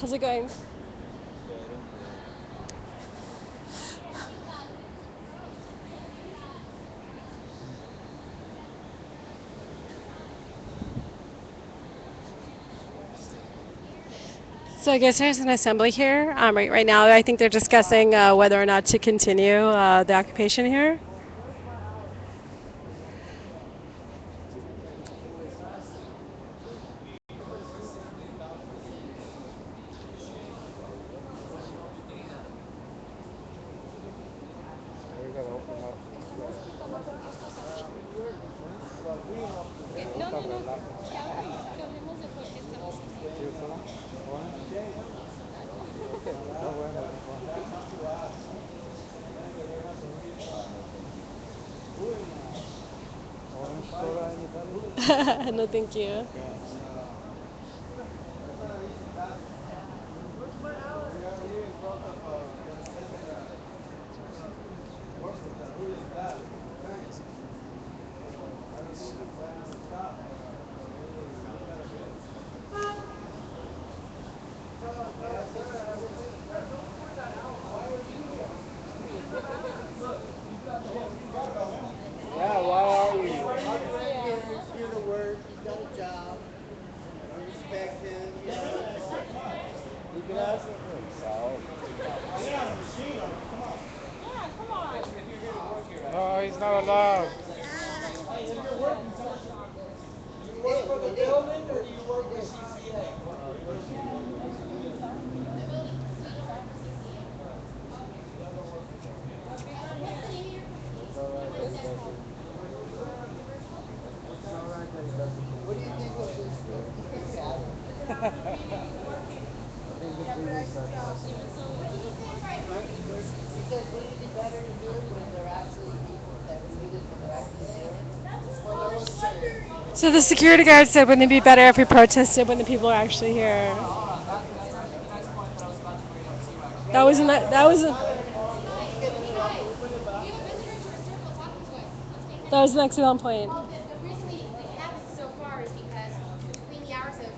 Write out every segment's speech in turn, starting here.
How's it going? So I guess there's an assembly here. Right now, I think they're discussing whether or not to continue the occupation here. No, thank you. Yeah, why are you? He's here to work. He's got a job. We respect him. He can answer for himself. No, he's not allowed. Do you work for the building or do you work for CCA? It's alright that he doesn't. It's alright that he doesn't. What do you think of this gathering? I think it's really sarcastic. He says, wouldn't it be better to do it when they're actually people that we do this when they're actually here? Well, I was saying. So the security guard said, wouldn't it be better if we protested when the people are actually here? That Yeah, wasn't that. That well, was you can interrupt, but we'll bring it back. that was the next on point. Well, the reason it happens so far is because between the hours of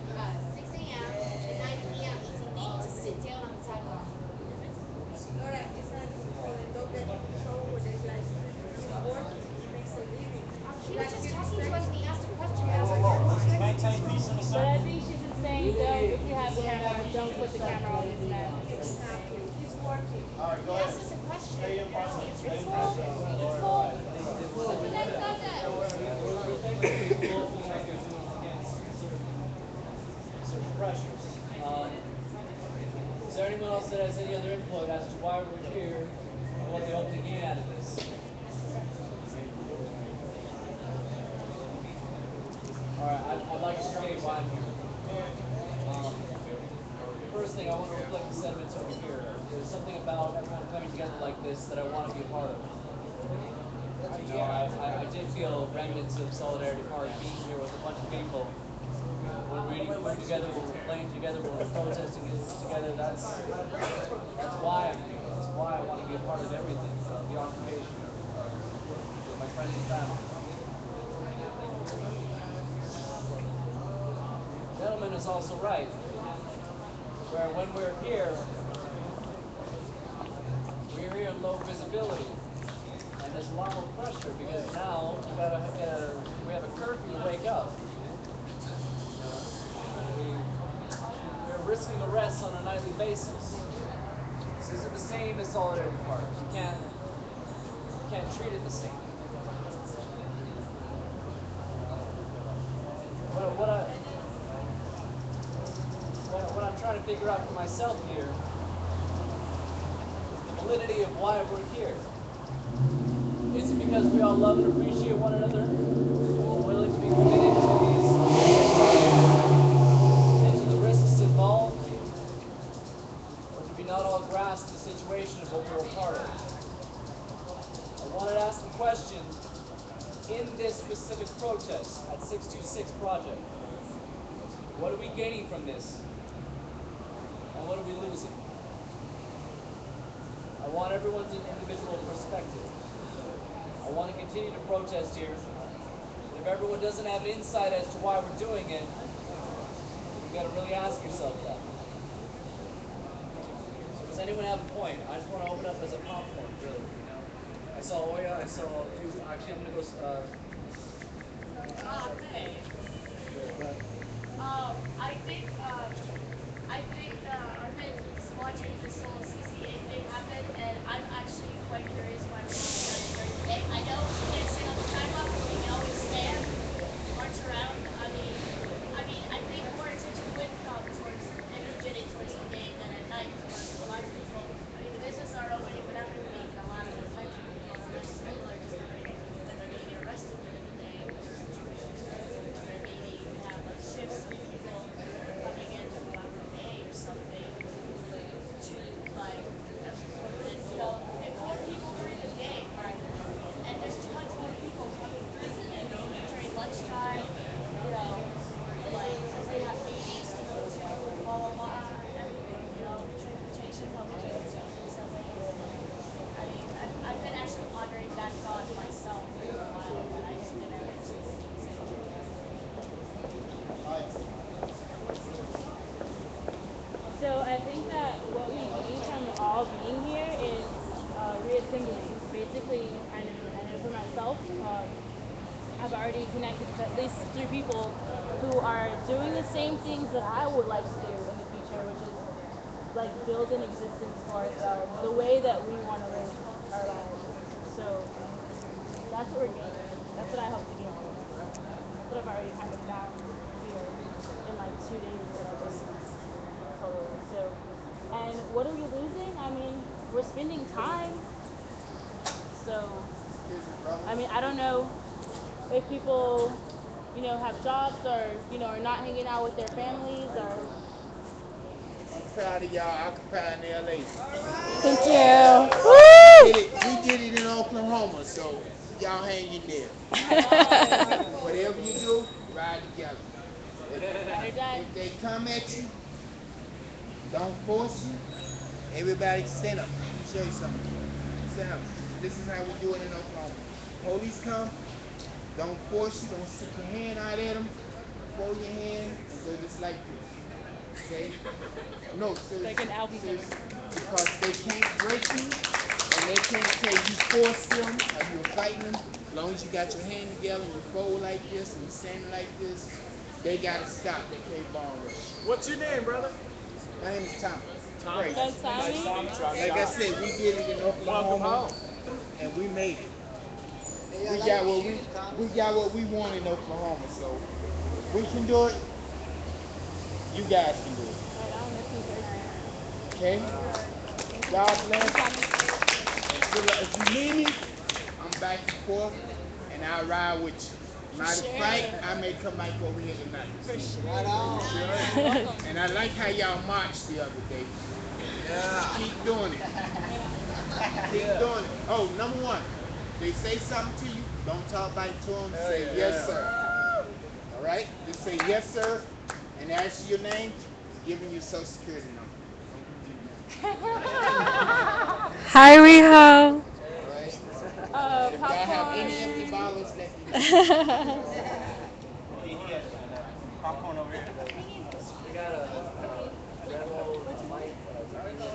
6 a.m. and 9 p.m., it's illegal to sit down on the sidewalk. Laura, it's not illegal, and don't get in trouble with it. Like, he works, he makes a living. She was Like, just he's talking to us respect. and he asked a question and I Yeah, was but like, you're oh, respecting. But I think she's just saying, don't, if you have a camera, don't put the camera on this man. Exactly. He's working. he asked us a question and I was It's answering it. cool. It's cool. Certain pressures. Is there anyone else that has any other input as to why we're here and what they hope to gain out of this? All right, I'd like to state why I'm here. First thing, I want to reflect the sentiments over here. There's something about everyone coming together like this that I want to be a part of. You know, I did feel remnants of Solidarity Park being here with a bunch of people. When we're eating food together, when we're playing together, when we're protesting together, that's why I'm here. That's why I want to be a part of everything, the occupation, with my friends and family. The gentleman is also right, where when we're here in low visibility, and there's a lot more pressure because now we have a curfew to wake up. You know, we're risking arrests on a nightly basis. This isn't the same as Solidarity Park. You can't treat it the same. What I'm trying to figure out for myself here is the validity of why we're here. Is it because we all love and appreciate one another, and we're willing to be committed to and to the risks involved, or did we not all grasp the situation of what we're a part of? I wanted to ask the question, in this specific protest at 626 Project, what are we gaining from this, and what are we losing? I want everyone's individual perspective. I want to continue to protest here. But if everyone doesn't have insight as to why we're doing it, you've got to really ask yourself that. anyone have a point? I just want to open up as a popcorn, really. I saw Oya. I saw a few. Actually, I'm gonna go. Hey. But I think I've been watching this whole CCA thing happen, and I'm actually quite curious what everyone's gonna do during the day. I know you can't sit on the sidewalk, but you can always stand, march around. I think more attention would come towards energetic towards the day than at night. But a lot of people, the businesses are opening, but not going to be a lot of affected people unless people are just doing when they're going to get arrested during the day, or maybe you have like shifts of people coming in throughout the day or something to like if more people during the day, right? And there's too much more people coming through and during lunchtime, like because they have meetings to go to and blah blah blah and everything, transportation, public transportation, subways. I've been actually pondering that thought myself for a while, but I just didn't actually say anything. So I think that what we need from all being here is reassembling. Basically, I know for myself, I've already connected with at least three people who are doing the same things that I would like to do in the future, which is like build an existence for ourselves, the way that we want to live our lives. So that's what we're gaining. That's what I hope to gain. That's what I've already kind of found here in like 2 days that I've been totally. So, and what are we losing? I mean, we're spending time. So, I mean, I don't know if people, have jobs or, are not hanging out with their families or. I'm proud of y'all occupying LA. Thank you. We did it in Oklahoma, so y'all hang in there. Whatever you do, ride together. If, Ride or die. if they come at you, don't force you. Everybody stand up. Let me show you something. Stand up. This is how we do it in Oklahoma. Police come, don't force you, don't stick your hand out at them. Fold your hand and go just like this. Okay? No, seriously. Like an album cover. Seriously. Because they can't break you and they can't say you forced them or you're fighting them. As long as you got your hand together and you fold like this and you stand like this, they gotta stop. They can't bomb rush. What's your name, brother? My name is Tommy. Tommy. Praise. That's Tommy. Like I said, we did it in Welcome Oklahoma home. and we made it. Hey, I We like got your what shoes, Tommy. we got what we want in Oklahoma. So if we can do it, you guys can do it. Right on, that's encouraging. Okay? Thank you, God Tommy. Thank bless. you, Tommy. If you need me, I'm back and forth, and I'll ride with you. For Might fight, sure. I may come back over here tonight. For sure. Right on. You're welcome. And I like how y'all marched the other day. Yeah. Keep doing it. Right on. Keep doing it. Oh, number one, they say something to you, don't talk back to them. Say yes, sir. All right? Just say yes, sir, and ask your name, giving your social security number. Don't confuse them. Hi, Riho. All right? And if y'all have any empty Popcorn. bottles, let me know. We got a Rebel, a Mike, a Virginia,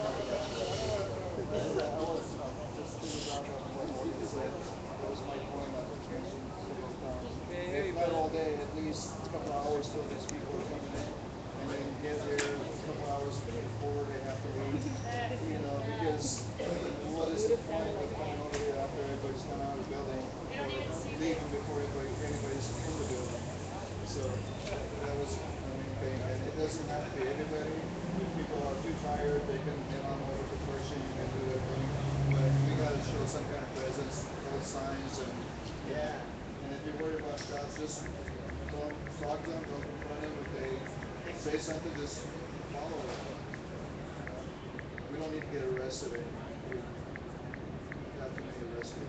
and then a I was just piggyback on what Oya said. That was my point of mentioning several times. Okay, here If you not go. all day, at least a couple hours till these people are coming in, and then get there a couple hours before they have to leave. Because what is the point of coming over here after everybody's gone out of the building, or leaving before anybody's in the building? So that was the main thing, and it doesn't have to be everybody. If people are too tired, they can head on over to Pershing and do their thing. But we gotta show some kind of presence, hold signs, and Yeah. and if you're worried about shots, just don't talk to them, don't confront them. If they say something, just follow it. We don't need to get arrested anymore. We have too many arrested.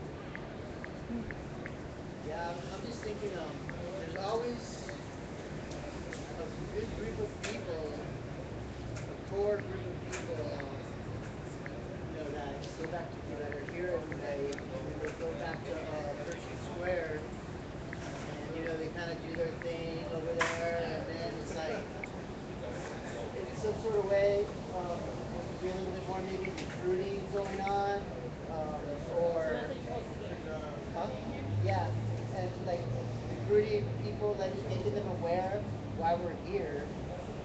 Yeah, I'm just thinking, there's always a good group of people, a core group of people, that go back to, that are here every day, and then they go back to Pershing Square, and they kind of do their thing over there, and then it's like, in some sort of way, be a little bit more maybe recruiting going on, So or that's what you're hoping to do. huh? In here? Yeah, and like recruiting people, making them aware why we're here,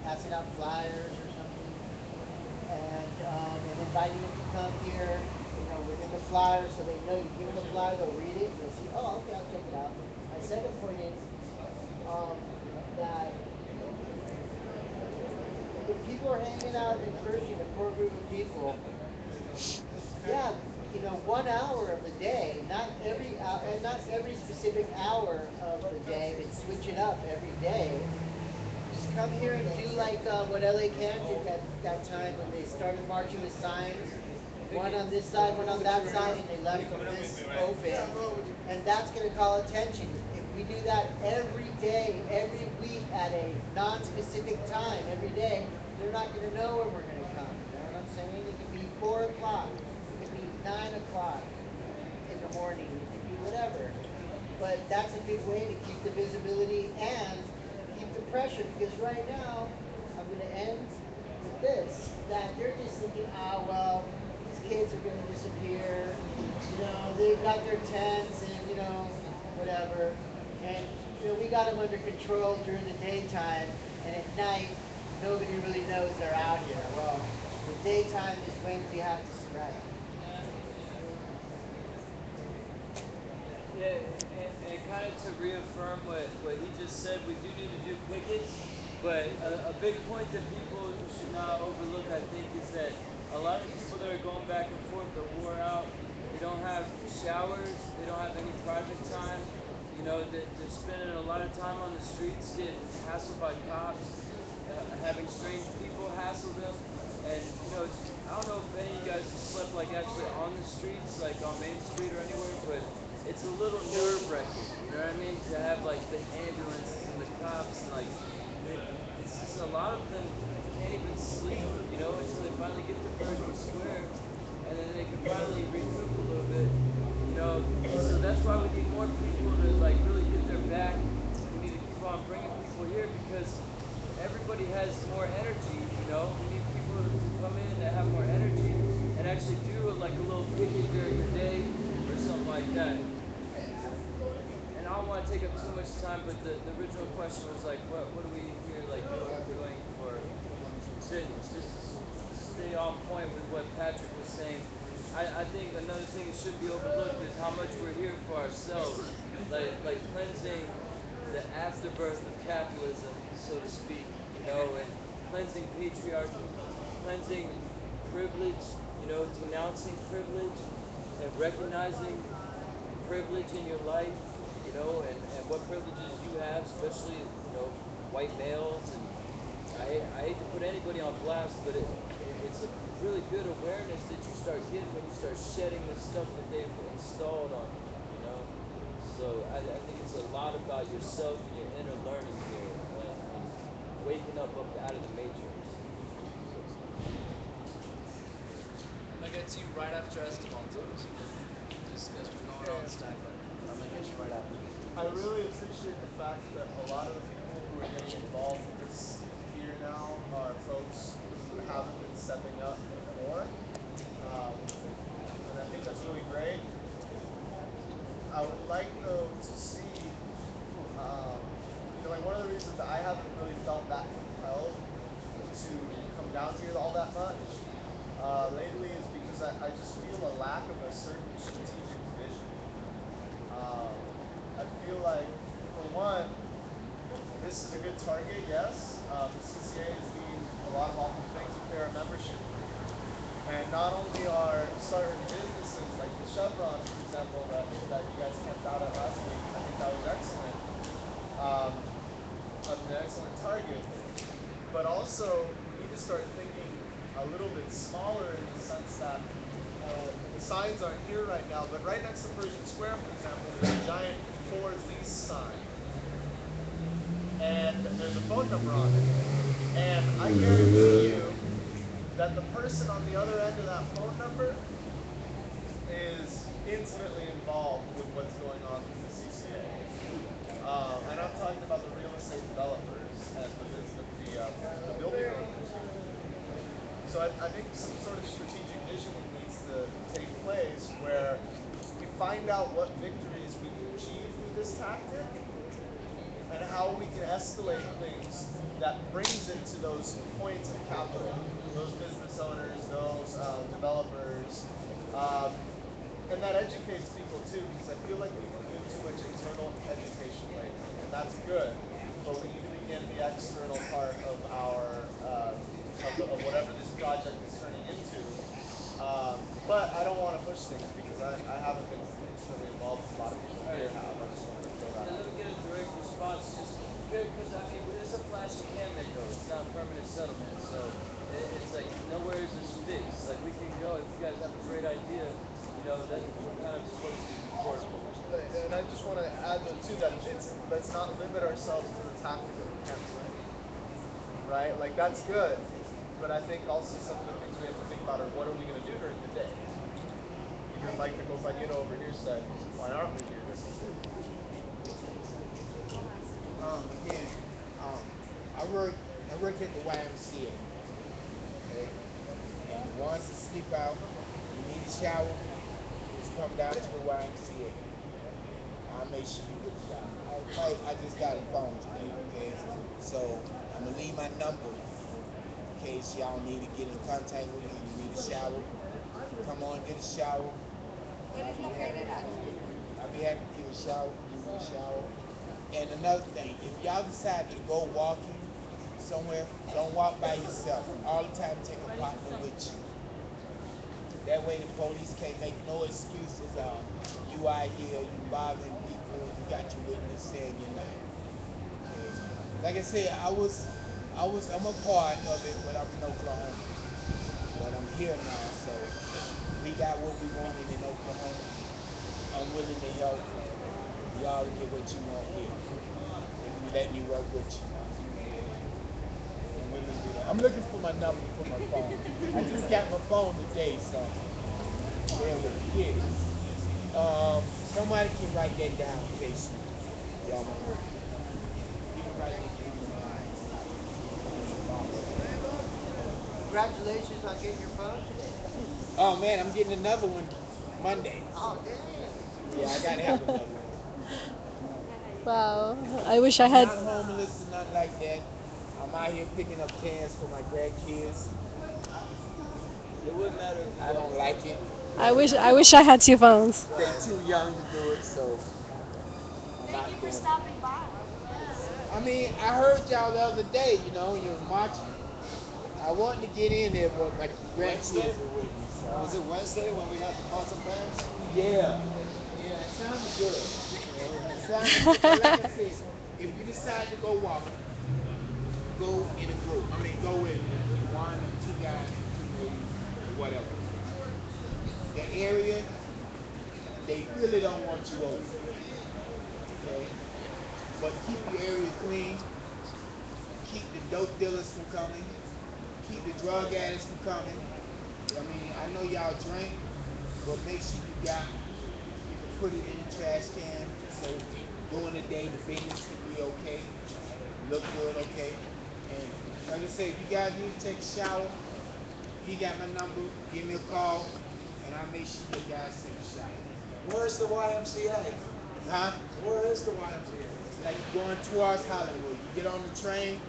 passing out flyers or something, and inviting them to come here. You know, within the flyer, so they know you give them the flyer, they'll read it, they'll see, oh, okay, I'll check it out. My second point is um, that when people are hanging out in person, a core group of people, yeah, 1 hour of the day, not every hour, and not every specific hour of the day, but switch it up every day. Just come here and do like what LA Can did that time when they started marching with signs, one on this side, one on that side, and they left this open. And that's going to call attention. If we do that every day, every week at a non-specific time, every day, they're not going to know when we're going to come. You know what I'm saying? It could be 4 o'clock. It could be 9 o'clock in the morning. It could be whatever. But that's a good way to keep the visibility and keep the pressure, because right now, I'm going to end with this, that they're just thinking, well, these kids are going to disappear. They've got their tents and, whatever. And, we got them under control during the daytime, and at night, nobody really knows they're out here. Well, the daytime is when we have to strike. Yeah, and kind of to reaffirm what he just said, we do need to do pickets, but a big point that people should not overlook, I think, is that a lot of people that are going back and forth, they're wore out, they don't have showers, they don't have any private time, they're spending a lot of time on the streets getting hassled by cops, having strange people hassle them, and I don't know if any of you guys have slept like actually on the streets, like on Main Street or anywhere, but it's a little nerve wracking. You know what I mean? To have like the ambulances and the cops and like it's just a lot of them can't even sleep. Until they finally get to Pershing Square, and then they can finally recoup a little bit. So that's why we need more people to like really get their back. We need to keep on bringing people here because everybody has more energy. We need people to come in that have more energy and actually do like a little picket during the day or something like that. And I don't want to take up too much time, but the original question was like, what are we here like doing for? Just stay on point with what Patrick was saying. I think another thing that shouldn't be overlooked is how much we're here for ourselves, like cleansing the afterbirth of capitalism, so to speak, and cleansing patriarchy, cleansing privilege, denouncing privilege, and recognizing privilege in your life, and what privileges you have, especially, white males. And I hate to put anybody on blast, but it's a really good awareness that you start getting when you start shedding the stuff that they've installed on you. So I think it's a lot about yourself and your inner learning here, and waking up out of the matrix. I'm gonna get to you right after Esteban talks. Just because we're going on stack level. But I'm gonna get you right after. I really appreciate the fact that a lot of the people who are getting involved with this here now are folks who haven't been stepping up before. And I think that's really great. I would like, though, to see, like one of the reasons that I haven't really felt that compelled to come down here all that much lately is because I just feel a lack of a certain strategic vision. I feel like, for one, this is a good target, yes. The CCA is doing a lot of awful things with their membership. And not only are certain businesses like the Chevron, for example, that you guys camped out at last week, I think that was excellent, an excellent target. But also, we need to start thinking a little bit smaller in the sense that the signs aren't here right now, but right next to Pershing Square, for example, there's a giant Ford lease sign. And there's a phone number on it. And I guarantee you that the person on the other end of that phone number is intimately involved with what's going on with the CCA. And I'm talking about the real estate developers and the building owners. So I I think some sort of strategic visioning needs to take place where we find out what victories we can achieve through this tactic and how we can escalate things that brings it to those points of capital, those business owners, those developers, um, and that educates people too, because I feel like we've been doing too much internal education lately, and that's good, but we need to begin the external part of our of whatever this project is turning into. But I don't want to push things because I haven't been intimately involved as a lot of people All here right. have. I just wanted to throw that Let out me there. get a direct response. Just good, because I mean, this applies to Camp Mako. It's not permanent settlement, so it's like nowhere is this fixed. Like we can go if you guys have a great idea. You know that we're kind of supposed to be portable. And I just want to add though too that it's let's not limit ourselves to the tactic of the campaign, right? Like that's good, but I think also some of the things we have to think about are what are we going to do during the day? Even like the compañero over here said, why aren't we here during the day? Again, um, I work I work at the YMCA. Okay, and the ones that sleep out, you need a shower, just come down to the YMCA. I'll make sure you get a shower. I just got a phone to you, okay? So I'm gonna leave my number in case y'all need to get in contact with me. You need a shower, come on, get a shower. I'll be happy. I'll be happy to give you a shower, give you a shower. And another thing, if y'all decide to go walking somewhere, don't walk by yourself. All the time, take a partner with you. That way, the police can't make no excuses. You out here, you bothering people, you got your witness saying you're not. Okay. Like I said, I'm a part of it, but I'm in Oklahoma. But I'm here now, so we got what we wanted in Oklahoma. I'm willing to help y'all to get what you want here. If you let me work with you. I'm willing to do that. I'm looking for my number for my phone. I just got my phone today, so bear with me. Here it is. Somebody can write that down in case y'all want to. You can write that down. Congratulations on getting your phone today. Oh man, I'm getting another one Monday. Oh, dang. Yeah, I gotta have another one. Wow. I wish I I'm had. not homeless or nothing like that. I'm out here picking up cans for my grandkids. It wouldn't matter if you I don't. don't like it. I wish I had two phones. They too young to do it, so I'm Thank not you for doing it. stopping by. I mean, I heard y'all the other day, you were marching. I wanted to get in there, but my Wednesday? grandkids were with me, Was so. it Wednesday when we had the pots and pans? Yeah, yeah, it sounded good. It sounded good. But like I said, if you decide to go walking, go in a group. I mean, go with one or two guys, two ladies, or whatever. The area, they really don't want you over. Okay? But keep your area clean. Keep the dope dealers from coming. Keep the drug addicts from coming. I mean, I know y'all drink, but make sure you can put it in the trash can so during the day the business can be okay, look good, okay. And like I said, if you guys need to take a shower, you got my number, give me a call, and I'll make sure you guys take a shower. Where's the YMCA? Huh? Where is the YMCA? Like going towards Hollywood. You get on the train,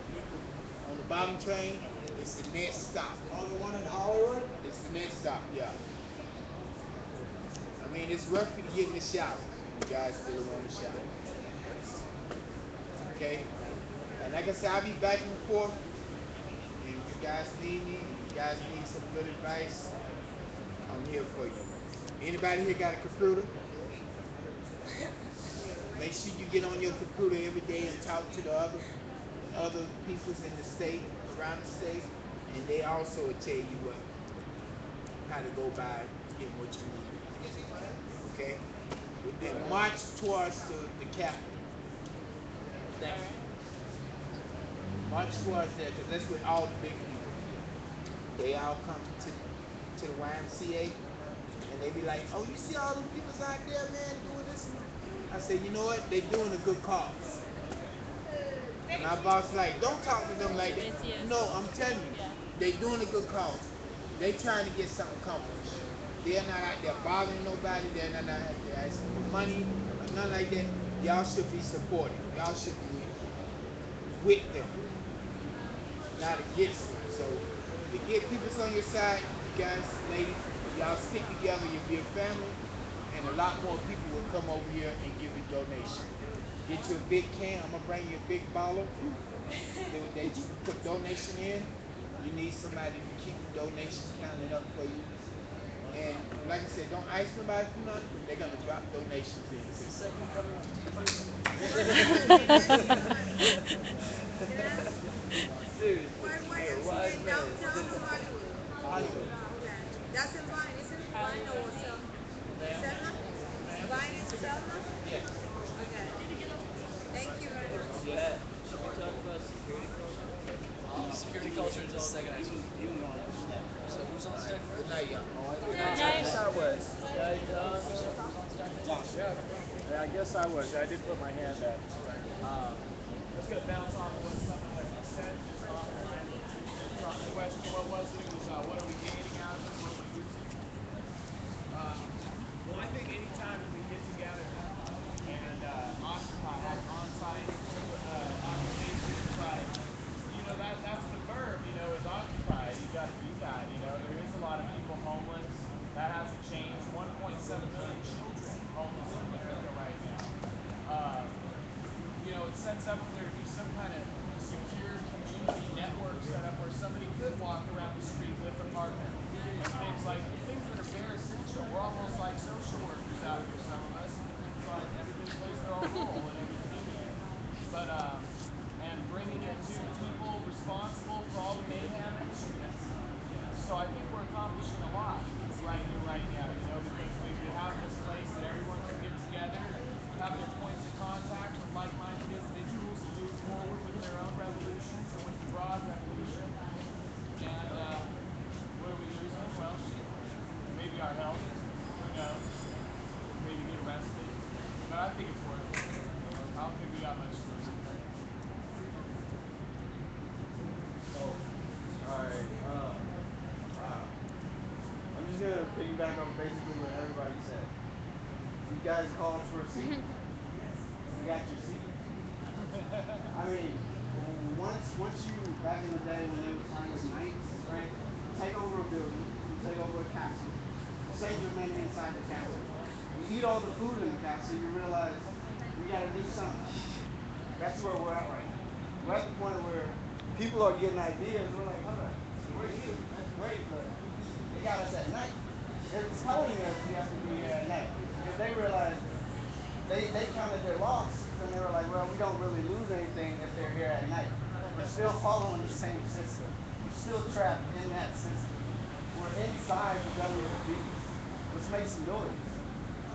on the bottom train, it's the next stop. Oh, the one in Hollywood? It's the next stop, yeah. I mean, it's rough for you to get in the shower. You guys still want to shower. Okay? And like I said, I'll be back and forth. And if you guys need me, if you guys need some good advice, I'm here for you. Anybody here got a computer? Make sure you get on your computer every day and talk to the other peoples in the state, around the state, and they also will tell you how to go by getting what you need. Okay? We did march towards the capital. Thank you. March towards there, because that's where all the big people be. They all come to the YMCA, and they be like, "Oh, you see all them people out there, man, doing this?" I said, "You know what? They doing a good cause." And my boss like, "Don't talk to them like that." No, I'm telling you, they doing a good cause. They trying to get something accomplished. They're not out there bothering nobody. They're not out there asking for money or nothing like that. Y'all should be supportive. Y'all should be with them, not against them. So to get people on your side, you guys, ladies, if y'all stick together, you'll be a family, and a lot more people will come over here and give you donations. Get you a big can. I'm gonna bring you a big bottle. They put donation in. You need somebody to keep the donations counted up for you. And like I said, don't ask nobody for nothing. They're gonna drop donations in. Is the second coming Dude, you're a wise man. Hollywood. Yes. Yeah. Should we talk about security culture? Security culture in just a second. I just so who's on deck Good first? night, y'all. I guess I was. Yeah, John. Yeah. Yeah, I guess I was. I did put my hand up. Um, I was gonna bounce off of what someone like you said just offline. The question, what was it? It was what are we gaining out of it? What are we losing? Well, I think anytime that we get together and occupy, have on-site occupations, like that's the verb, is occupied. You got to do that. There is a lot of people homeless. That hasn't changed. 1.7 million children homeless in America right now. Um, it sets up for there to be some kind of secure community network set up where somebody could walk around the street with a partner and things that are bare essential. We're almost like social workers out here, some of us. It's like everybody plays their own role in every community. But and bringing it to people responsible for all the mayhem in the streets. So I think we're accomplishing a lot right here, right now, because we have this place that everyone can get together, have their points of contact with like-minded individuals and move forward with their own revolutions and with the broad revolution. And what are we losing? Well, maybe our health. Who knows? Maybe get arrested. But I think it's worth it. I don't think we got much to lose. Oh, all right. Wow. I'm just gonna piggyback on basically what everybody said. You guys called for a seat. You got your seat. I mean, once you back in the day when they were trying with knights, right? You take over a building, you take over a castle, you send your men inside the castle. You eat all the food in the castle, you realize we gotta do something. That's where we're at right now. We're at the point where people are getting ideas. We're like, hold on, we're here. That's great, but they got us at night. They're telling us we have to be here at night because they realize they counted their losses and they were like, well, we don't really lose anything if they're here at night. We're still following the same system. We're still trapped in that system. We're inside the belly of the beast. Let's make some noise.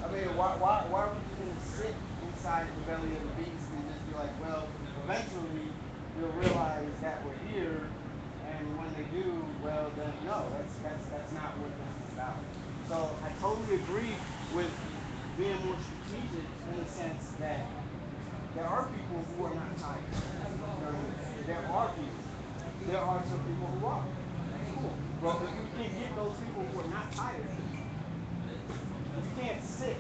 I mean, why are we even sit inside the belly of the beast and just be like, well, eventually we'll realize that we're here, and when they do, well, then no, that's not what this is about. So I totally agree with being more strategic in the sense that there are people who are not tired. You know what I mean? There are people. There are some people who are. That's cool. But if we can get those people who are not tired, we can't sit,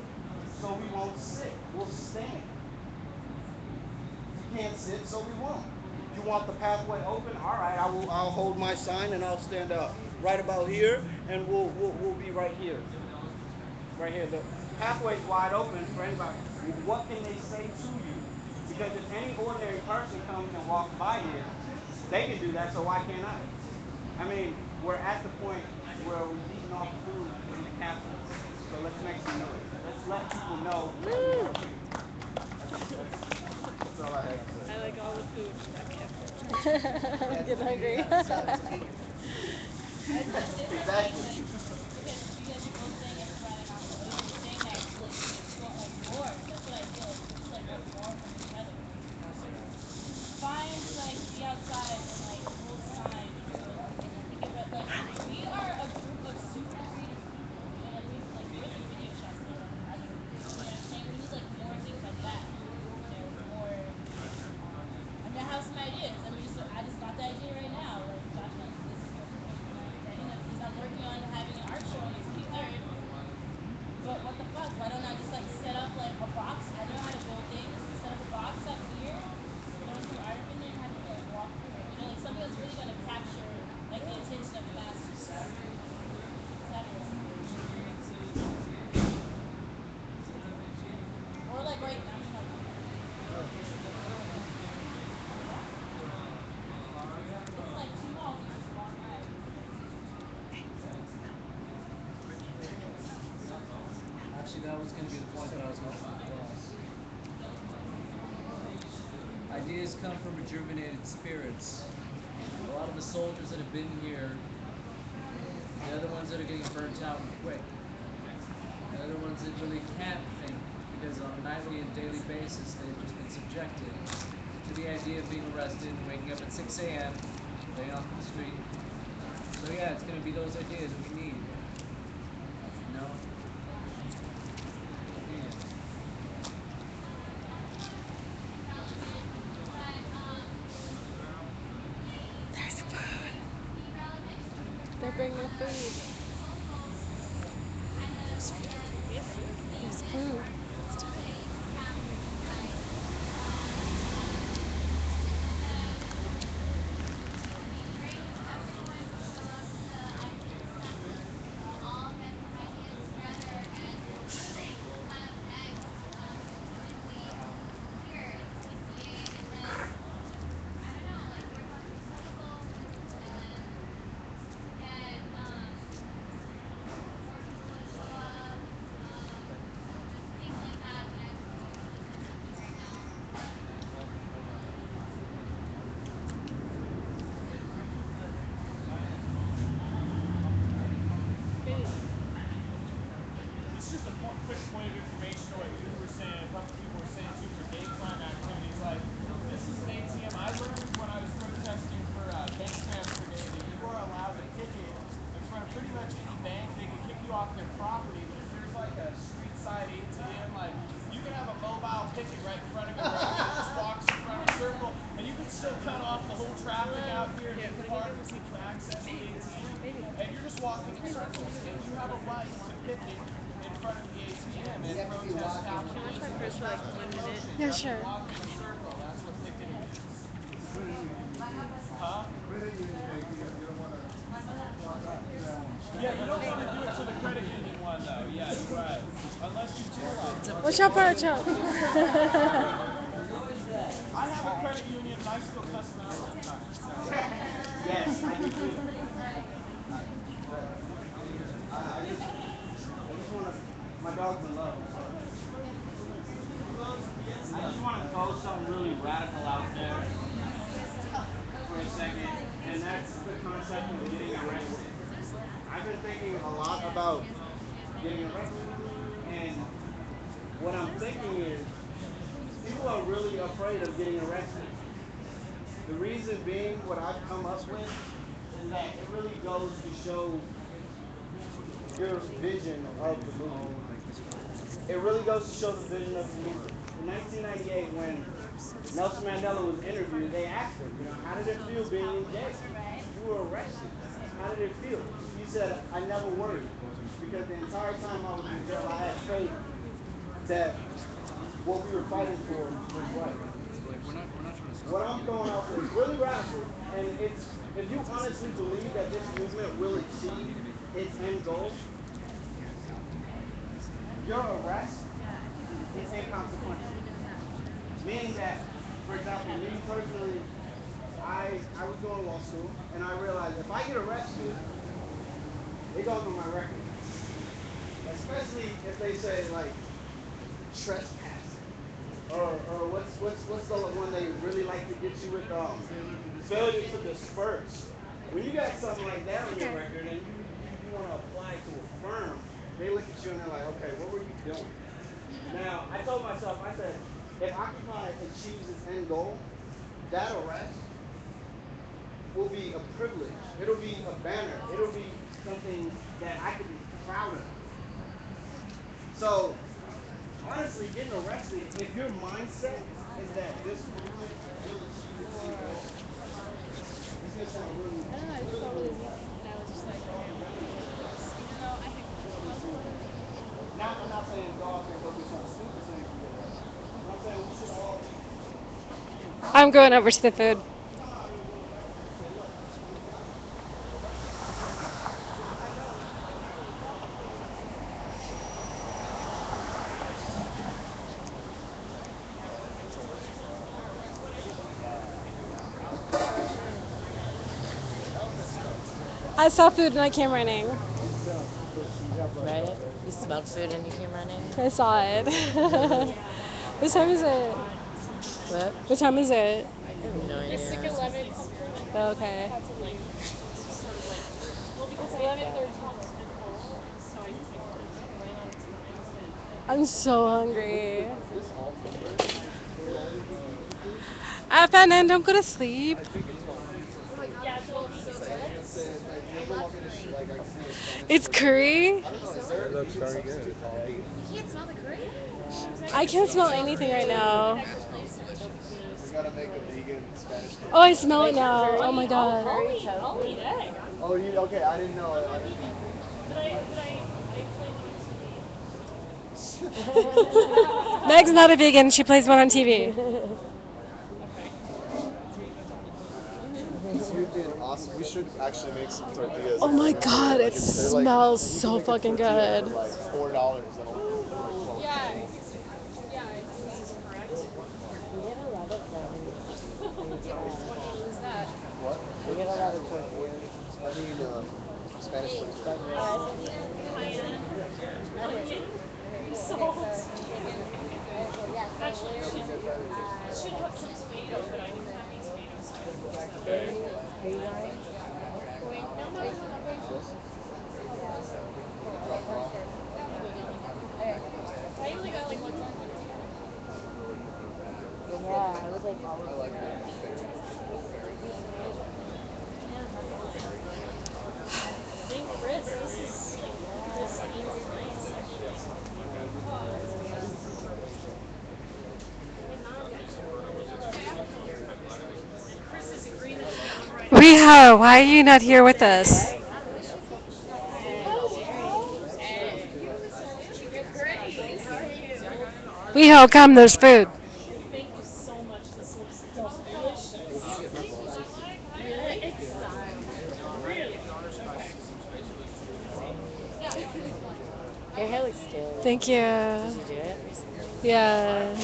so we won't sit. We'll stand. You can't sit, so we won't. You want the pathway open? All right, I'll hold my sign and I'll stand up right about here, and we'll be right here. Right here. The pathway's wide open for anybody. What can they say to you? Because if any ordinary person comes and walks by here, they can do that, so why can't I? I mean, we're at the point where we're eating off the food in the capital. So let's make some noise. Let's let people know that we are here. That's all I have to say. I like all the food. I'm That's the getting beauty hungry. of having sons too. It's so funny, Exactly. because you guys are both saying it providing opportunity. You're saying that more. That's what I feel like. We just want more from each other. Find be outside and hold signs and give it we are a group of super creative people. You know what I mean? We're the video shots that I mean, you know what I'm saying? We need more things like that. More. I mean, I have some ideas. I just got the idea right now. Josh knows this that was going to be the point that I was going to come across. Ideas come from rejuvenated spirits. A lot of the soldiers that have been here, they're the ones that are getting burnt out and quick. They're the ones that really can't think because on a nightly and daily basis they've just been subjected to the idea of being arrested and waking up at 6 a.m., laying off in the street. So yeah, it's going to be those ideas that we need. You know? Yeah. There's food. They're bringing food. There's food. It's just a quick point of information on what you were saying. A couple people were saying too for daytime activities. Like this is an ATM. I learned when I was protesting for bank transfer day that you are allowed to picket in front of pretty much any bank. They can kick you off their property, but if there's like a street side ATM, like you can have a mobile picket right in front of your regular, just walks in front of a circle, and you can still cut off the whole traffic out here and make it harder for people to access the ATM. And you're just walking in circles, and you have a right to picket in front of the ATM You and have to be protest walking. capital punishment. That's the motion. You Yeah, have to sure. walk in a circle. That's what picketing is. Credit union, Huh? credit union, you don't want to walk out to that one. Yeah, you don't want to do it to the credit union one though. Yeah, you're right. Unless you do allow it. Watch out, watch out. I have a credit union and I still cuss them out sometimes. So. Yes, I do too. But I just want to. My dog's in love. So I just want to throw something really radical out there for a second, and that's the concept of getting arrested. I've been thinking a lot about getting arrested, and what I'm thinking is people are really afraid of getting arrested. The reason being, what I've come up with is that it really goes to show your vision of the movement. It really goes to show the vision of the movement. In 1998, when Nelson Mandela was interviewed, they asked him, how did it feel being in jail? You were arrested. How did it feel? He said, I never worried because the entire time I was in jail, I had faith that what we were fighting for was right. What I'm throwing out there is really radical, and it's if you honestly believe that this movement will achieve its end goal, your arrest is inconsequential. Meaning that, for example, me personally, I was going to law school, and I realized if I get arrested, it goes on my record. Especially if they say like trespassing, or what's the one they really like to get you with failure to disperse. When you got something like that on your Okay. record and you want to apply to a firm, they look at you and they're like, okay, what were you doing? Now, I told myself, I said, if Occupy achieves its end goal, that arrest will be a privilege. It'll be a banner. It'll be something that I could be proud of. So, honestly, getting arrested, if your mindset is that this movement will achieve its end goal, it's going to sound really, I don't know, I just really, felt really really weak, bad. and I was just like, All okay, the I'm gonna remedies do are it. bad. Even though I think It's really most of stupid. them, I'm not saying go out there and go do something stupid so you can get arrested. But I'm saying we should all be. I'm going over to the food. And say, look, arrest me. Because I know I saw food and I came running. Right? You smelled food and you came running? I saw it. What time is it? What? What time is it? I have no It's like idea. 11 something. Okay. Had to like sort of like well because 11:13 was Nicole, and so I ran out of time. I'm so hungry. This all PMbeers? Fanon, don't go to sleep. I think it's fine. Yeah, so I'm saying, like, you ever want me to like, I can see a Spanish It's person. curry. I don't know, is there It looks very ingredients good. substitute for all? I can't smell anything right now. We gotta make a vegan Spanish Oh, I person. smell it now. Oh my god. I'll eat egg. Oh, you okay? I didn't know. I didn't. I play one on TV. Meg's not a vegan. She plays one on TV. This would be an awesome. We should actually make some tortillas. Oh my and sell god, them. it They're like, smells you can so make a fucking tortilla good. for like $4. That'll like 12. Yeah, this is correct. We get a lot of them. What is that? What? We get a lot of tortillas. I mean, Spanish tortilla. Salt. That should have some tomato, but I didn't have any tomatoes. Are you going? Drop it off. I usually go like once a week. Yeah, I would like I like it. Thank Chris. This is this means nice actually. Chris is agreeing with me right now. Riho, why are you not here with us? Great. How are you? Riho, come, there's food. Thank you so much. This looks delicious. Really? Really? your hair looks good. Thank you. Did you do it recently? Yeah.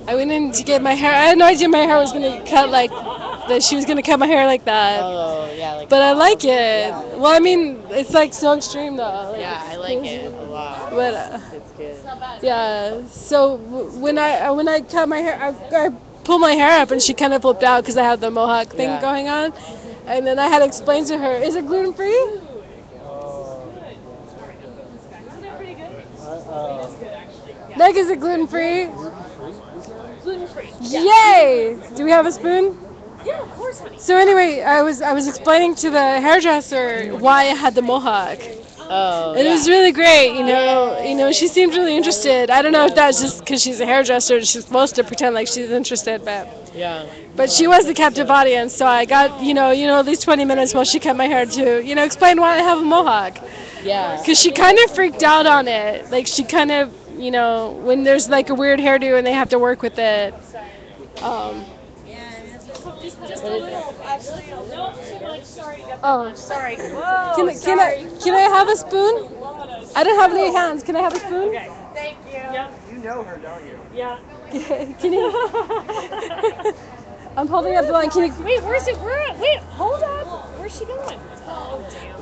I went in to get my hair. I had no idea my hair was gonna cut like that. She was gonna cut my hair like that. Oh yeah, like But I like bob. it. Yeah, Well, I mean, it's like so extreme though. Like, yeah, I like it a lot. But It's good. yeah. So when I cut my hair, I pulled my hair up and she kind of flipped out because I had the mohawk thing Yeah. going on. And then I had to explain to her, is it gluten free? Isn't that pretty good? Meg, is it gluten free? Gluten free. Yay! Do we have a spoon? Yeah, of course, honey. So anyway, I was explaining to the hairdresser why I had the mohawk. Oh It yeah. was really great, she seemed really interested. I don't know if that's just because she's a hairdresser, she's supposed to pretend like she's interested, Yeah. but she was the captive audience, so I got, at least 20 minutes while she cut my hair to, explain why I have a mohawk. Yeah. Because she kind of freaked out on it. Like, she kind of, when there's like a weird hairdo and they have to work with it. Um, Just a little, actually. No, too much. Sorry. oh, Sorry. can, Whoa, can, I, can I have a spoon? I don't have any hands. Can I have a spoon? Okay. Thank you. Yep. You know her, don't you? Yeah. Can you? I'm holding up the line. Can you? Wait, where's it? Wait, hold on. Where's she going? Oh, damn.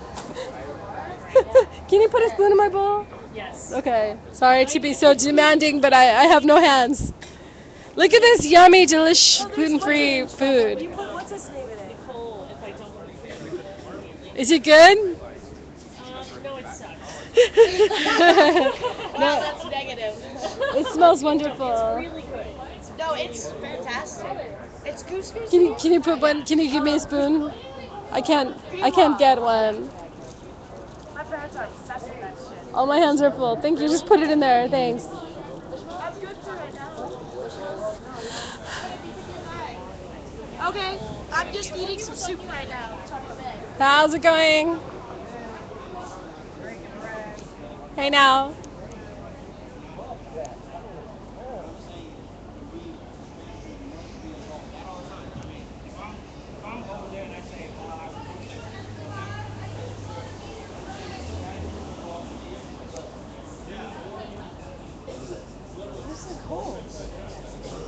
Can you put a spoon in my bowl? Yes. Okay. Sorry to be so demanding, but I have no hands. Look at this yummy, delicious, gluten-free food. What's his name in it? Nicole, if I don't remember. Is it good? No, it sucks. No, That's negative. it smells wonderful. Really good. No, it's fantastic. It's couscous. Can you put one? Can you give me a spoon? I can't get one. My parents are obsessed with that shit. All my hands are full. Thank you. Just put it in there. Thanks. I'm good for right now. Okay, I'm just eating some soup right now. How's it going? Hey now.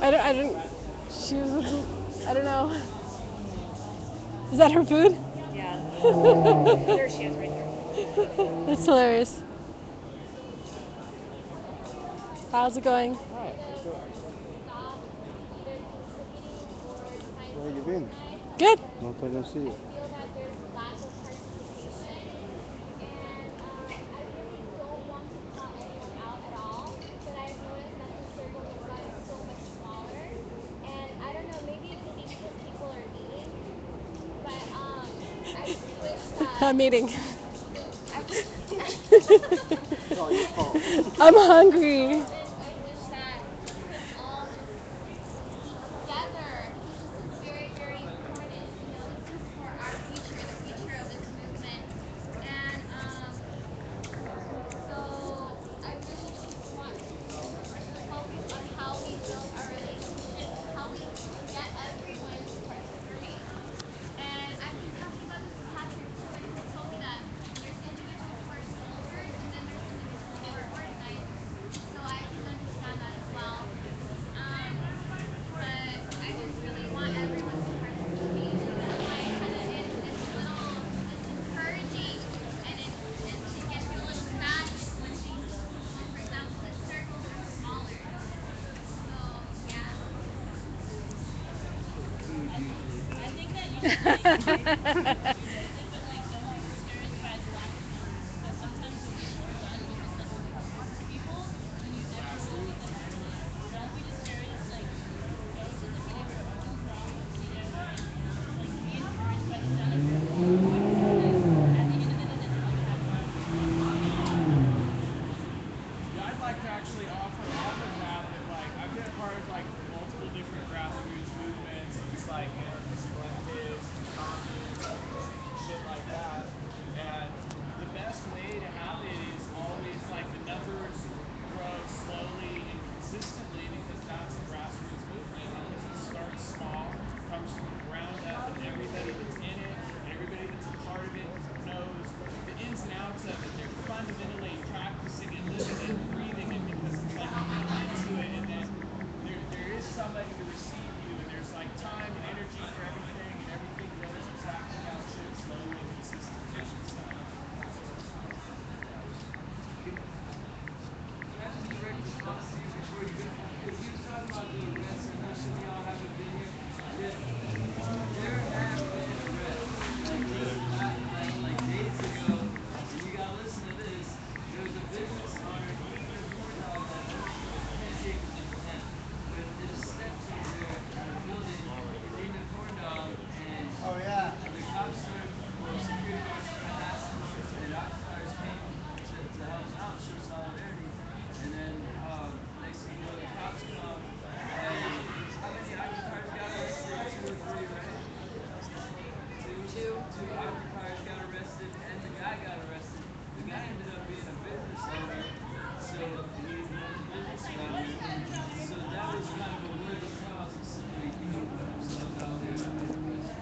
I don't, she was, I don't know. Is that her food? Yeah. There she is right there. That's hilarious. How's it going? Hi, how's it going? Stop either contributing or trying Where to you been? organize. Good. Long time no see I you. feel that there's lack of participation, and I really don't want to call anyone out at all, but I've noticed that the circle has gotten so much smaller, and I don't know, maybe it could be because people are eating, but I just wish that I'm eating. I wish It's all your fault. I'm hungry. I wish that we could all just be together because this is very, very important. You know, this is for our future, the future of this movement. And so I really just want to focus on how we build our relationships, how we get everyone to participate. And I've been talking about this with Patrick too, and he told me that there's individuals who are soldiers and then there's individuals who are organizers. So I can understand that as well. Um, but I just really want everyone to participate, and that's why I kind of it's a little it's encouraging, and it gets me a little sad when things, well, for example, the circles are smaller. So yeah. Food usually. I think that you should like you should visit, but like don't be discouraged by the lack of numbers because sometimes when people are done with just like a group of people, then you never will get them everyone. Don't be discouraged. Like don't think that whatever something's wrong with whatever, and just like be encouraged by the sound of your own voice because at the end of the day, that's all you have to do. Yeah, I'd like to actually offer up of that like I've been a part of like multiple different grassroots movements, just like anarchist collectives and communists and shit like that. And the best way to have it is always like the numbers grow slowly and consistently because that's a grassroots movement, because it starts small, comes from the ground up, and everybody that's in it and everybody that's a part of it knows the ins and outs of it. They're fundamentally practicing and living it and breathing it because it's like you come into it and then there is somebody to receive you, and there's like time and energy for everything, and everything grows exactly how it should, slowly and consistently. So Can I just direct response to you before you go? Because he was talking about the arrests. I know some of y'all haven't been here. There have been arrests. Like just like days ago, and you gotta listen to this. There was a business owner eating a corn dog that I can't say it because it's him, but there's steps over there at a building eating a corn dog, and Oh yeah. the cops started, well, security guards started harassing him, and occupiers came to help him out, show solidarity. And then next thing you know, the cops come, and how many occupiers got arrested? Two or three, right? Two occupiers got arrested, and the guy got arrested. The guy ended up being a business owner, so he owns a business around there. So that was kind of a worthy cause of simply eating themselves out there in arrest.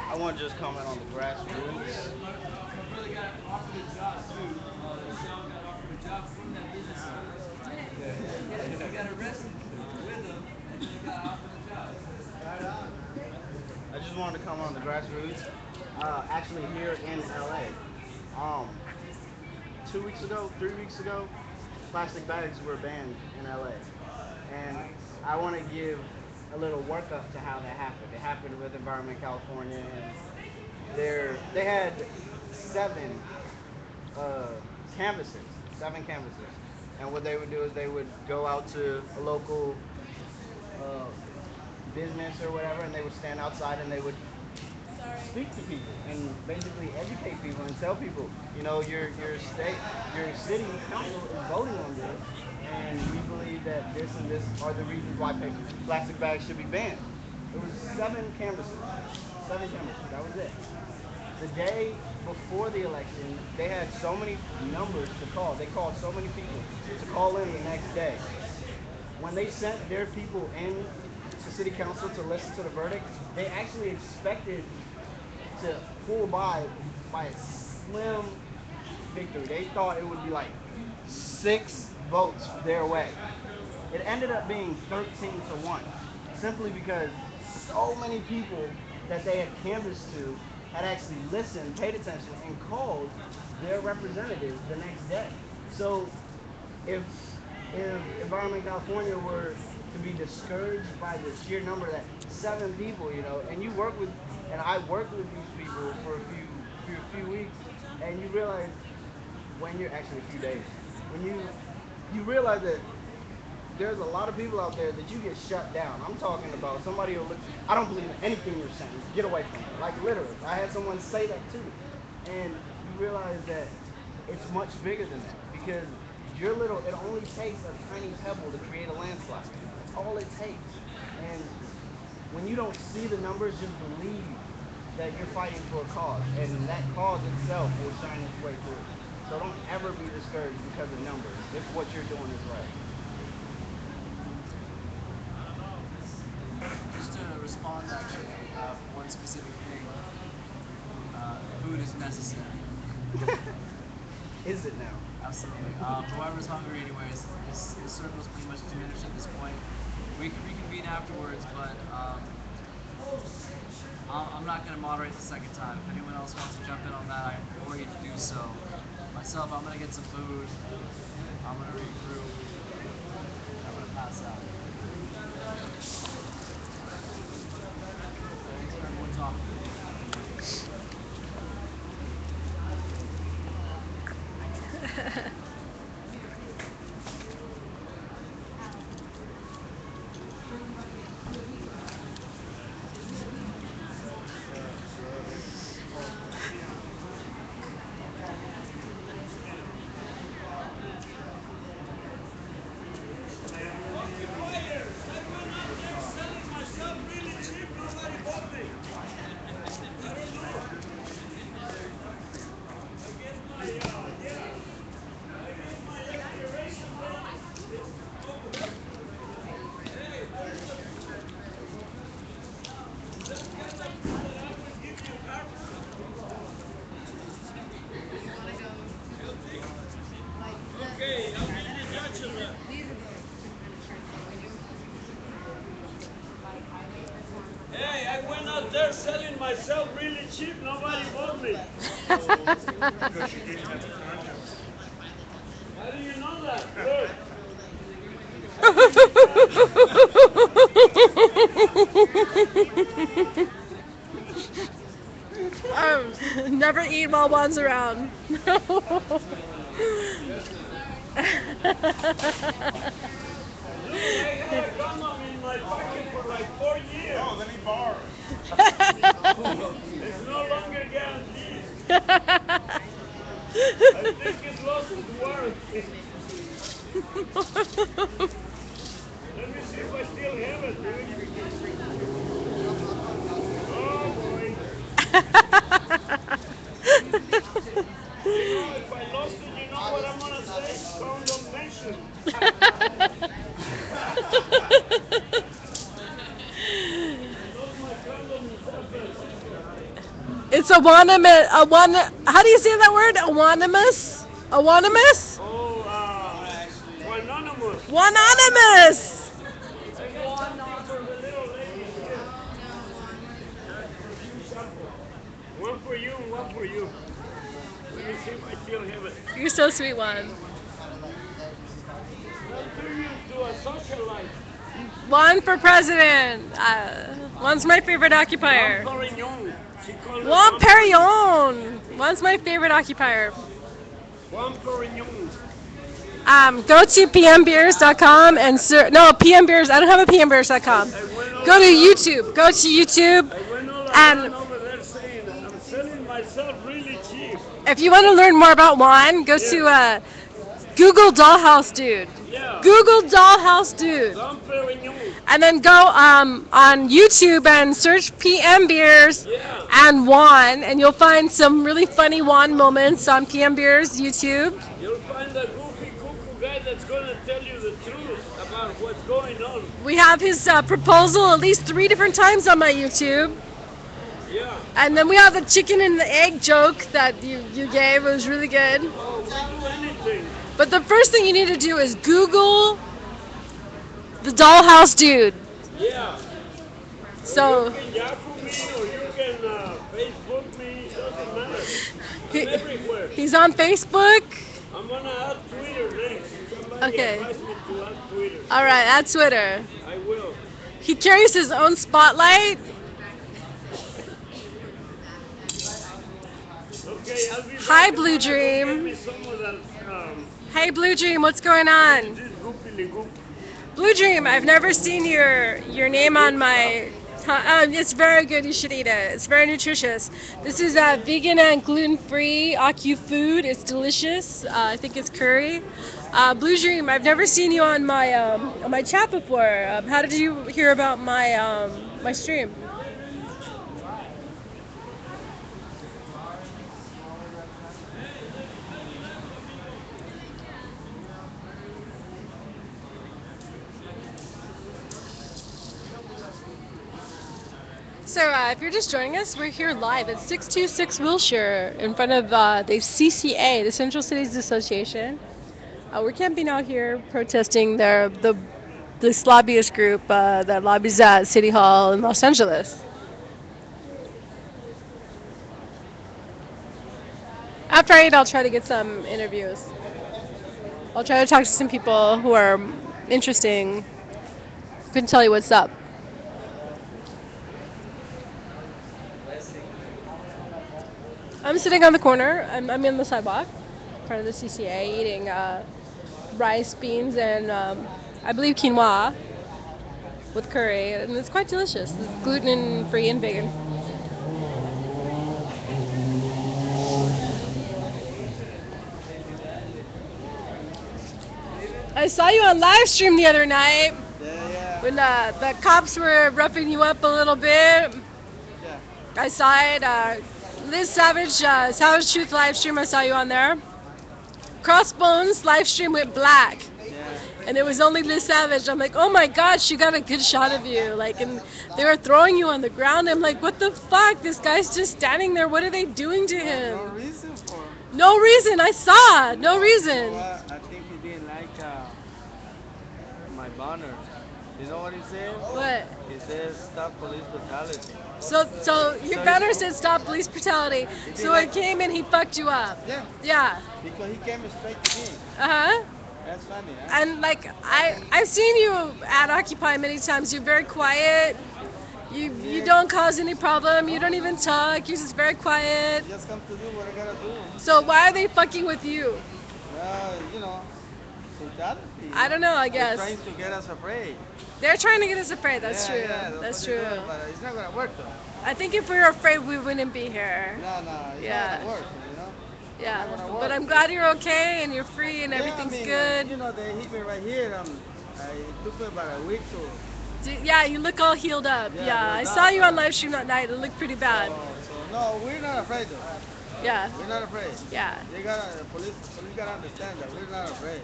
I want to just comment on the grassroots. My brother got offered a job too. Sean got offered a job from that business owner. He got arrested with him, and then he got offered a job. Right on, man. I just wanted to comment on the grassroots. Actually, here in LA, 2 weeks ago, 3 weeks ago, plastic bags were banned in LA. And I want to give a little workup to how that happened. It happened with Environment California, and they had seven uh, canvases, seven canvases. And what they would do is they would go out to a local uh, business or whatever, and they would stand outside and they would speak to people and basically educate people and tell people, your state, your city council is voting on this, and we believe that this and this are the reasons why plastic bags should be banned. It was seven canvases, seven canvases. That was it. The day before the election, they had so many numbers to call. They called so many people to call in the next day. When they sent their people in to city council to listen to the verdict, they actually expected to pull by a slim victory. They thought it would be like 6 votes their way. It ended up being 13-1, simply because so many people that they had canvassed to had actually listened, paid attention, and called their representatives the next day. So if Environment California were to be discouraged by the sheer number that 7 people, and you work with, and I worked with these people for a few weeks, and you realize when you're actually a few days, when you realize that there's a lot of people out there that you get shut down. I'm talking about somebody who look. I don't believe in anything you're saying. Get away from me. Like literally, I had someone say that to me, and you realize that it's much bigger than that because your little. It only takes a tiny pebble to create a landslide. That's all it takes. And when you don't see the numbers, just believe that you're fighting for a cause, and that cause itself will shine its way through. So don't ever be discouraged because of numbers if what you're doing is right. Just to respond, actually, one specific thing. Food is necessary. Is it now? Absolutely. Whoever's hungry, anyways, this circle's pretty much diminished at this point. We can reconvene afterwards, but I'm not going to moderate the second time. If anyone else wants to jump in on that, I implore you to do so. Myself, I'm going to get some food. I'm going to regroup. I'm going to pass out. Thanks for everyone talking. Hey, I went out there selling myself really cheap. Nobody bought me. Because you didn't have the contacts. How do you know that? Look. I give you Never eat while one's around. Dude, I had a condom in my pocket for like 4 years. Oh, then he borrowed. It's no longer guaranteed. I think it's lost its worth. Let me see if I still have it, dude. Oh boy. You know, if I lost it, you know what I'm gonna say? Condemnation. I lost my condom in San Francisco. It's a wannamus. A one. How do you say that word? Awanimous. Awanimous. Oh, Anonymous. Wanonymous. I got something for the little ladies here. A few samples. One for you and one for you. Let me see if I still have it. You're so sweet, one. Not too used to a socialite. One for president. One's my favorite One occupier. Perignon. She called it Juan one Perignon. Perignon. One's my favorite occupier. One Perignon. Go to PMbeers.com and no PMbeers. I don't have a PMbeers.com. I went all Go to around. YouTube. Go to YouTube, I went all and around over there saying I'm selling myself really cheap. if you want to learn more about Juan, go Yeah. to Google Dollhouse Dude. Yeah. Google Dollhouse Dude. Dom Perignon. And then go on YouTube and search PM Beers Yeah. and Juan, and you'll find some really funny Juan moments on PM Beers YouTube. You'll find a goofy cuckoo guy that's going to tell you the truth about what's going on. We have his proposal at least 3 different times on my YouTube. Yeah. And then we have the chicken and the egg joke that you gave. It was really good. Oh, we do anything. But the first thing you need to do is Google the Dollhouse Dude. Yeah. So You can Yahoo me or you can Facebook me. Doesn't matter. I'm He, everywhere. he's on Facebook. I'm gonna add Twitter next. Somebody Okay. advised me to add Twitter, All so right, at Twitter. I will. He carries his own spotlight. Okay, I'll be Hi, back. I'm Blue gonna go get Dream. me some of that. Hey, Blue Dream, what's going What is on? this goopily goop? Blue Dream, I've never seen your name on Good stuff. my. It's very good. You should eat it. It's very nutritious. This is vegan and gluten-free Aku food. It's delicious. I think it's curry. Blue Dream, I've never seen you on my chat before. How did you hear about my stream? So, if you're just joining us, we're here live at 626 Wilshire in front of the CCA, the Central Cities Association. We're camping out here protesting this lobbyist group that lobbies at City Hall in Los Angeles. After I eat, I'll try to get some interviews. I'll try to talk to some people who are interesting, who can tell you what's up. I'm sitting on the corner. I'm in the sidewalk in front of the CCA eating rice, beans, and I believe quinoa with curry, and it's quite delicious. It's gluten free and vegan. I saw you on live stream the other night Yeah, when the cops were roughing you up a little bit. yeah, I saw it. Liz Savage, Savage Truth live stream. I saw you on there. Crossbones live stream went black, yeah. and it was only Liz Savage. I'm like, oh my god, she got a good shot of you. Like, and they were throwing you on the ground. I'm like, what the fuck? This guy's just standing there. What are they doing to him? No reason for him. No reason. I saw. No You know reason. what? I think he didn't like my banner. You know what he said? What? He says stop police brutality. So your So banner said stop police brutality. he didn't So it like. came and he fucked you up. Yeah, Yeah. because he came straight to me. Uh huh. That's funny, huh? And like I've seen you at Occupy many times. You're very quiet. You Yeah. don't cause any problem. You don't even talk. You're just very quiet. I just come to do what I gotta do. So why are they fucking with you? You know, brutality. I don't know. I They're guess trying to get us afraid. they're trying to get us afraid. That's Yeah, true. yeah, That's what they're true. doing, but it's not gonna work though. I think if we were afraid, we wouldn't be here. No, no, it's Yeah. not gonna work. You know. Yeah. It's not gonna work. But I'm glad you're okay and you're free and Yeah, everything's I mean, good. you know, they hit me right here. It took me about a week to. Yeah, you look all healed up. Yeah, Yeah, I healed saw up. you on live stream that night. It looked pretty bad. So no, we're not afraid though. Yeah, We're not afraid. yeah. The police gotta understand that we're not afraid.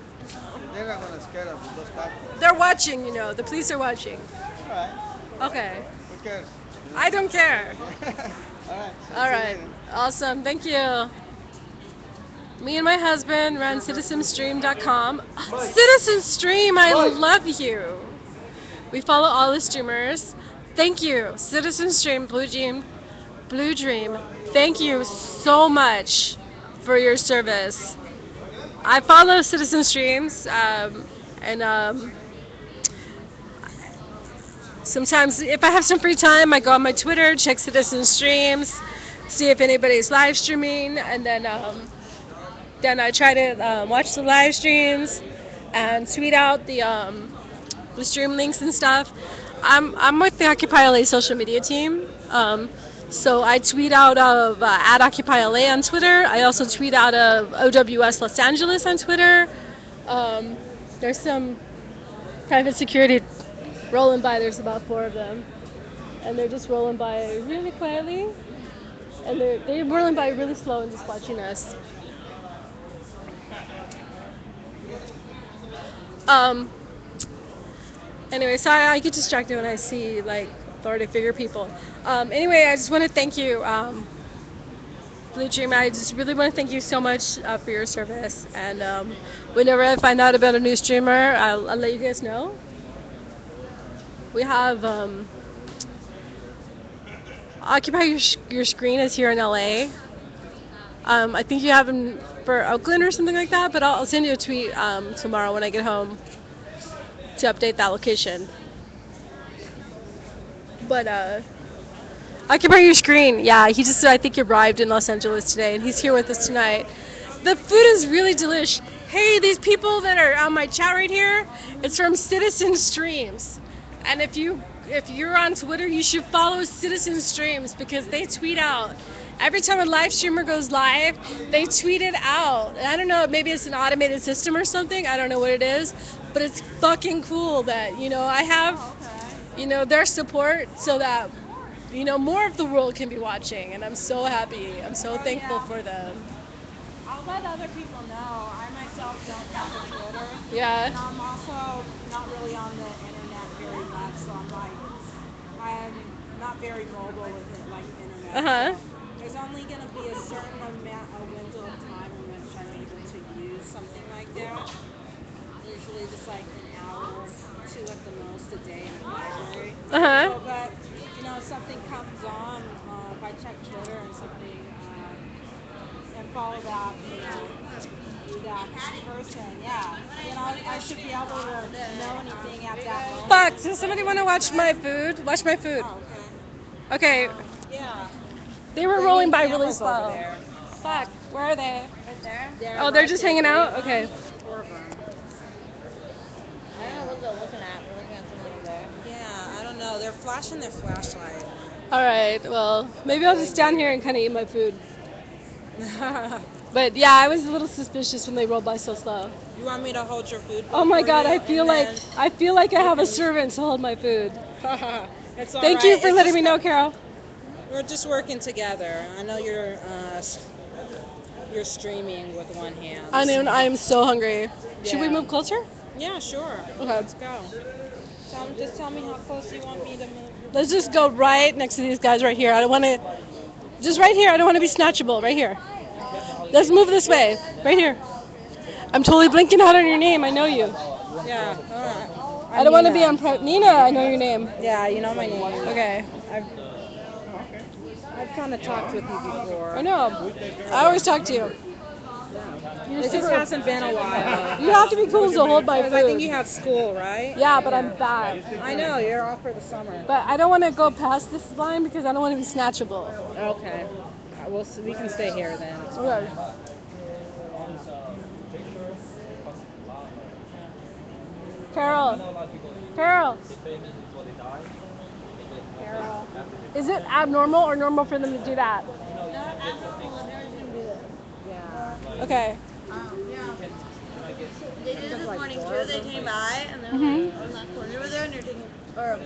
They're not gonna scare us with those tactics. They're watching, you know. The police are watching. All right. Okay. Who cares? I don't care. All right. All right. Awesome. Thank you. Me and my husband run citizenstream.com. Citizen Stream, I love you. We follow all the streamers. Thank you. Citizen Stream, Blue Dream. Blue Dream. Thank you so much for your service. I follow Citizen Streams, and sometimes if I have some free time, I go on my Twitter, check Citizen Streams, see if anybody's live streaming, and then I try to watch the live streams and tweet out the stream links and stuff. I'm with the Occupy LA social media team. So I tweet out of at Occupy LA on Twitter. I also tweet out of OWS Los Angeles on Twitter. There's some private security rolling by. There's about 4 of them, and they're just rolling by really quietly, and they're rolling by really slow and just watching us. Um, Anyway, sorry, I get distracted when I see like authority figure people. Anyway, I just want to thank you, Blue Dream. I just really want to thank you so much for your service. And whenever I find out about a new streamer, I'll let you guys know. We have Occupy your screen is here in LA. I think you have them for Oakland or something like that, but I'll send you a tweet tomorrow when I get home to update that location. But Occupy your screen. Yeah, he just I think arrived in Los Angeles today, and he's here with us tonight. The food is really delish. Hey, these people that are on my chat right here, it's from Citizen Streams, and if you're on Twitter, you should follow Citizen Streams because they tweet out. Every time a live streamer goes live, they tweet it out. And I don't know, maybe it's an automated system or something. I don't know what it is, but it's fucking cool that I have their support so that more of the world can be watching, and I'm so happy. I'm so thankful for them. I'll let other people know. I myself don't have a Twitter. Yeah. And I'm also not really on the internet very much, so I'm not very mobile with it, like internet. Uh-huh. So there's only going to be a certain amount, a window of time in which I'm able to use something like that. Usually just like an hour or two at the most a day in the library. Uh-huh. So, but if something comes on, if I check Twitter and something, and follow that, that person, yeah, I should be able to know anything at that moment. Fuck, does somebody want to watch my food? Watch my food. Oh, Okay. yeah. They were rolling by really slow. Fuck, where are they? Right there? Oh, they're just hanging out? Okay. Four of them. I don't know what they're looking at. They're looking at something over there. Yeah, I don't know. They're flashing their flashlight. Alright, well, maybe I'll just stand here and kind of eat my food. But yeah, I was a little suspicious when they rolled by so slow. You want me to hold your food? Oh my god, I feel like I have a servant to hold my food. It's all Thank right. you for letting me know, Carol. We're just working together. I know you're streaming with one hand. I mean, I'm so hungry. Should we Yeah. move closer? Yeah, sure. Okay. Let's go. Just tell me how close you want me to move. Let's just go right next to these guys right here. I don't want to... Just right here. I don't want to be snatchable. Right here. Let's move this way. Right here. I'm totally blinking out on your name. I know you. Yeah. I don't want to be on... Nina, I know your name. Yeah, you know my name. Okay. I've kind of talked with you before. I know. I always talk to you. It just hasn't been a while. You have to be cool to hold my food. I think you have school, right? Yeah, but I'm back. I know, you're off for the summer. But I don't want to go past this line because I don't want to be snatchable. Okay. We can stay here then. Okay. Carol. Is it abnormal or normal for them to do that? Not abnormal, everyone's gonna do this. Yeah. Okay. They did it this morning too. They came by and they're like on that corner over there and they're taking, or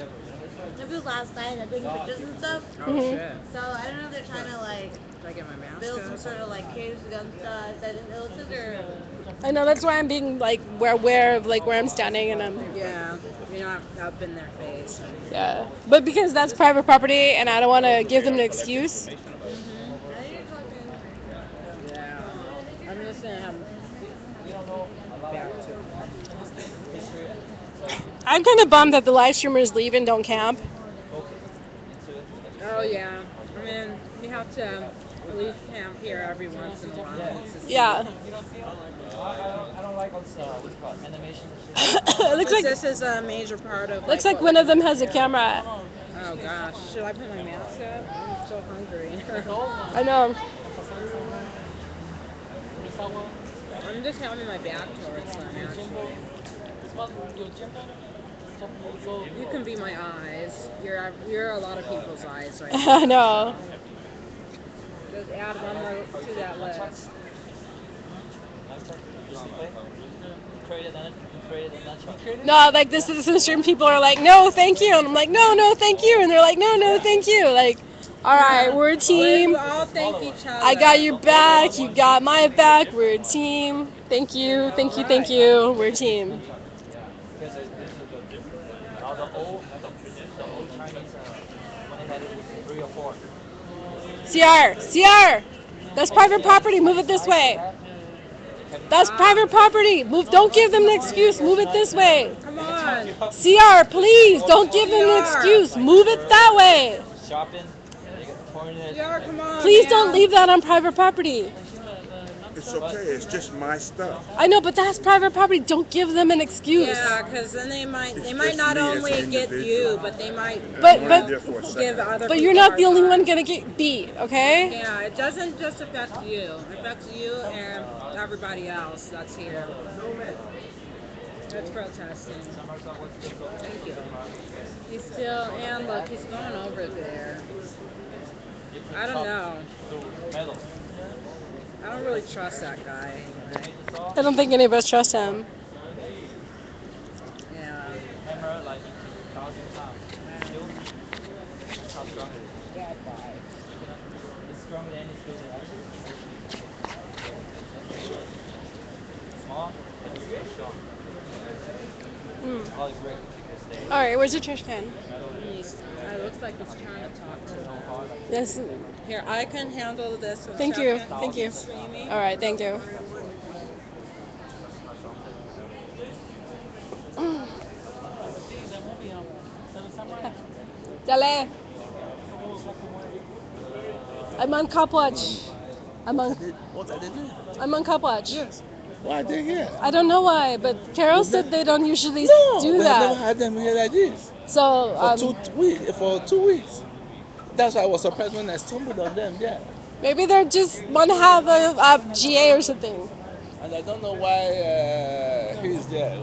maybe it was last night and they're taking pictures and stuff. Oh shit. So I don't know if they're trying to like Did I get my mask build some up? sort of like caves against us. I didn't know if they're. I know, that's why I'm being like aware of like where I'm standing, and I'm Yeah. Up in their face. yeah. But because that's private property and I don't want to give them an excuse. Yeah. I'm just gonna have back to I'm kind of bummed that the live streamers leave and don't camp. Oh yeah. I mean, you have to at least camp here every once in a while. Yeah. I don't like what's called animation. It looks like this is a major part of. looks like one of them has a camera. Oh gosh, should I put my mask up? I'm so hungry. I know. I'm just having my back towards them actually. You can be my eyes. You're a lot of people's eyes right now. I know. Just add one more to that list. No, like the citizen stream people are like, no, thank you, and I'm like, no, thank you, and they're like, no, thank you. Like, all right, we're a team. We all thank each other. I got your back. You got my back. We're a team. Thank you. We're a team. CR, that's private property. Move it this way. That's private property. Move. Don't give them an excuse. Move it this way. Come on. CR, please don't give them an excuse. Move it that way. Shopping. Yeah, come on, Please don't man. leave that on private property. It's okay. It's just my stuff. I know, but that's private property. Don't give them an excuse. Yeah, because then It's they might just not me as an only get you, individual. but they might I'm But only but there for a give second. other but you're people a not the hard only one time. gonna get beat, okay? Yeah, it doesn't just affect you. It affects you and everybody else that's here. That's protesting. Thank you. He's still, and look, he's going over there. I don't know. I don't really trust that guy anyway. I don't think any of us trust him. Yeah. Bad vibes. Mm. All right, where's your trash can? It looks like he's trying to talk to him. Yes. Here, I can handle this a Thank you. second. Thank you. Keep streaming. All right, thank you. Dale. I'm on cop watch. I'm on. What I did there? I'm on cop watch. Yes. Why are they here? I don't know why, but Carol said they don't usually No, do we have never that. had them here like this So for 2 weeks. For 2 weeks. That's why I was surprised when I stumbled on them. Yeah. maybe they're just want to have a GA or something. And I don't know why he's there.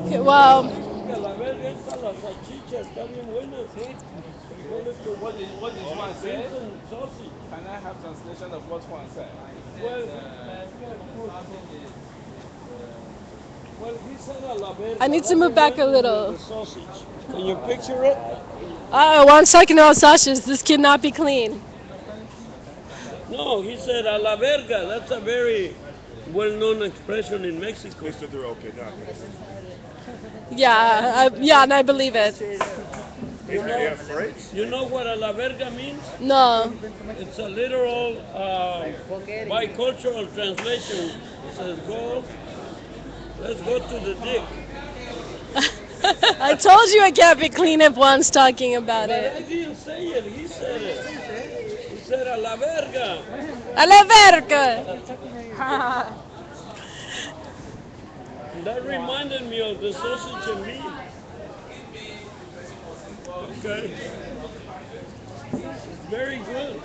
Okay, well, Que la verga esta, la salchicha está bien buena. What is one said? Sausage. Can I have translation of what one said? Well, well, he said a la verga. I need to That move back a reminded me of little. the sausage. Can you picture it? Once talking about sausages, this cannot be clean. No, he said a la verga. That's a very well-known expression in Mexico. Mr. Duro, okay, now. Yeah, and I believe it. You Are you know, afraid? you know what a la verga means? No. It's a literal bicultural translation. It says, let's go to the dick. I told you I can't be clean if one's talking about But I it. didn't say it. He said it. He said a la verga. A la verga. And that reminded me of the sausage and bean. Okay. Very good.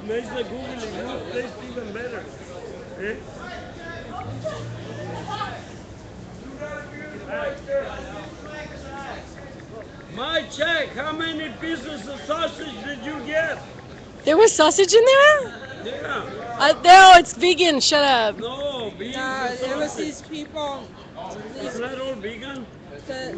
Makes the googly goo taste even better. Eh? My check, how many pieces of sausage did you get? There was sausage in there? Yeah. No, it's vegan. Shut up. No, beans No, and it was sausage. these people. It's not all vegan.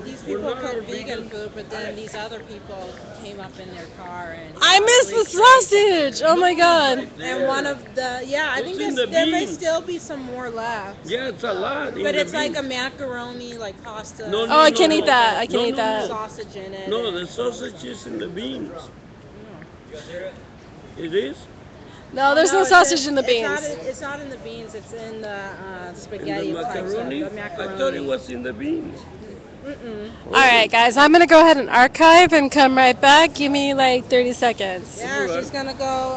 These We're people not all cook vegan vegan. food, but then these other people came up in their car and I missed the sausage. Oh my god. and one of the I It's think in the there may beans. still be some more left. Yeah, it's a lot. But it's like a macaroni, like pasta. No, Oh, I can't eat that. I can't eat that. Sausage in it. No, and- the sausage is in the beans. It is? No, there's no it's sausage in the beans. It's not in the beans. It's in the In the spaghetti type stuff. macaroni? The I macaroni. thought it was in the beans. All right, guys, I'm going to go ahead and archive and come right back. Give me like 30 seconds. Yeah, she's gonna go